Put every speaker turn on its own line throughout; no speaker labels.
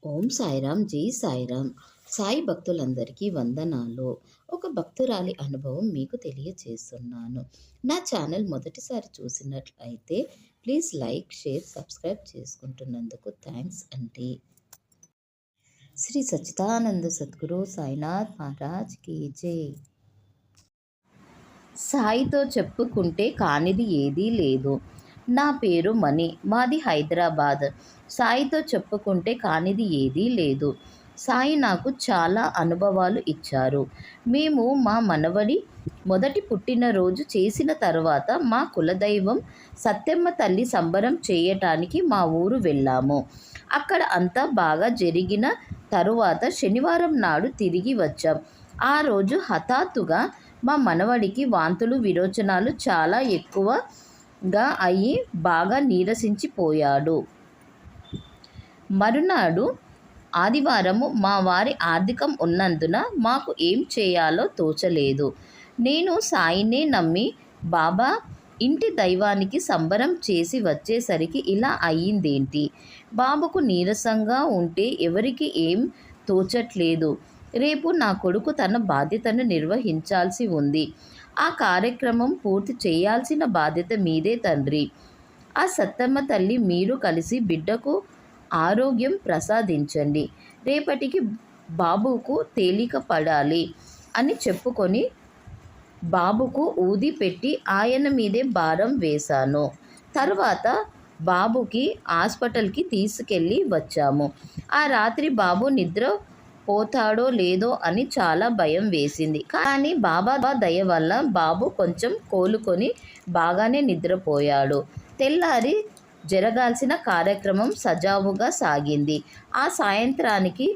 ఓం సాయిరామ్, జై సాయిరామ్. సాయి భక్తులందరికీ వందనాలు. ఒక భక్తురాలి అనుభవం మీకు తెలియచేస్తున్నాను. నా ఛానల్ మొదటిసారి చూసినట్లయితే ప్లీజ్ లైక్, షేర్, సబ్స్క్రైబ్ చేసుకుంటున్నందుకు థ్యాంక్స్ అండి. శ్రీ సచ్చిదానంద సద్గురు సాయినాథ్ మహారాజ్ కీ జై. సాయితో చెప్పుకుంటే కానిది ఏదీ లేదు. నా పేరు మణి, మాది హైదరాబాద్. సాయితో చెప్పుకుంటే కానిది ఏదీ లేదు. సాయి నాకు చాలా అనుభవాలు ఇచ్చారు. మేము మా మనవడి మొదటి పుట్టినరోజు చేసిన తర్వాత మా కులదైవం సత్యమ్మ తల్లి సంబరం చేయటానికి మా ఊరు వెళ్ళాము. అక్కడ అంతా బాగా జరిగిన తరువాత శనివారం నాడు తిరిగి వచ్చాం. ఆ రోజు హఠాత్తుగా మా మనవడికి వాంతులు విరోచనాలు చాలా ఎక్కువగా అయ్యి బాగా నీరసించిపోయాడు. మరునాడు ఆదివారము మా వారి ఆర్థికం ఉన్నందున మాకు ఏం చేయాలో తోచలేదు. నేను సాయినే నమ్మి బాబా ఇంటి దైవానికి సంబరం చేసి వచ్చేసరికి ఇలా అయ్యిందేంటి? బాబుకు నీరసంగా ఉంటే ఎవరికి ఏం తోచట్లేదు. రేపు నా కొడుకు తన బాధ్యతను నిర్వహించాల్సి ఉంది. ఆ కార్యక్రమం పూర్తి చేయాల్సిన బాధ్యత మీదే తండ్రి. ఆ సత్తమ్మ తల్లి మీరు కలిసి బిడ్డకు ఆరోగ్యం ప్రసాదించండి. రేపటికి బాబుకు తేలిక పడాలి అని చెప్పుకొని బాబుకు ఊది పెట్టి ఆయన మీదే భారం వేశాను. తర్వాత బాబుకి హాస్పిటల్కి తీసుకెళ్ళి వచ్చాము. ఆ రాత్రి బాబు నిద్ర పోతాడో లేదో అని చాలా భయం వేసింది. కానీ బాబా దయ వల్ల బాబు కొంచెం కోలుకొని బాగానే నిద్రపోయాడు. తెల్లారి జరగాల్సిన కార్యక్రమం సజావుగా సాగింది. ఆ సాయంత్రానికి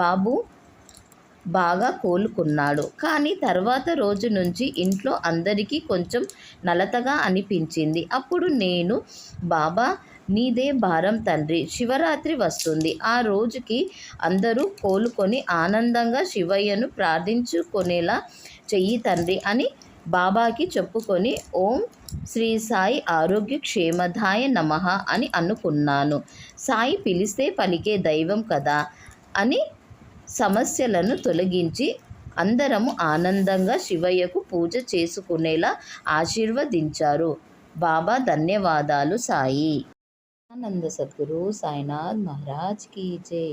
బాబు బాగా కోలుకున్నాడు. కానీ తర్వాత రోజు నుంచి ఇంట్లో అందరికీ కొంచెం నలతగా అనిపించింది. అప్పుడు నేను బాబా నీదే భారం తండ్రి, శివరాత్రి వస్తుంది. ఆ రోజుకి అందరూ కోలుకొని ఆనందంగా శివయ్యను ప్రార్థించుకునేలా చెయ్యి తండ్రి అని బాబాకి చెప్పుకొని ఓం శ్రీ సాయి ఆరోగ్య క్షేమదాయ నమః అని అనుకున్నాను. సాయి పిలిస్తే పలికే దైవం కదా అని సమస్యలను తొలగించి అందరము ఆనందంగా శివయ్యకు పూజ చేసుకునేలా ఆశీర్వదించారు. బాబా ధన్యవాదాలు సాయి. ఆనంద సద్గురు సాయినాథ్ మహారాజ్ కీ జై.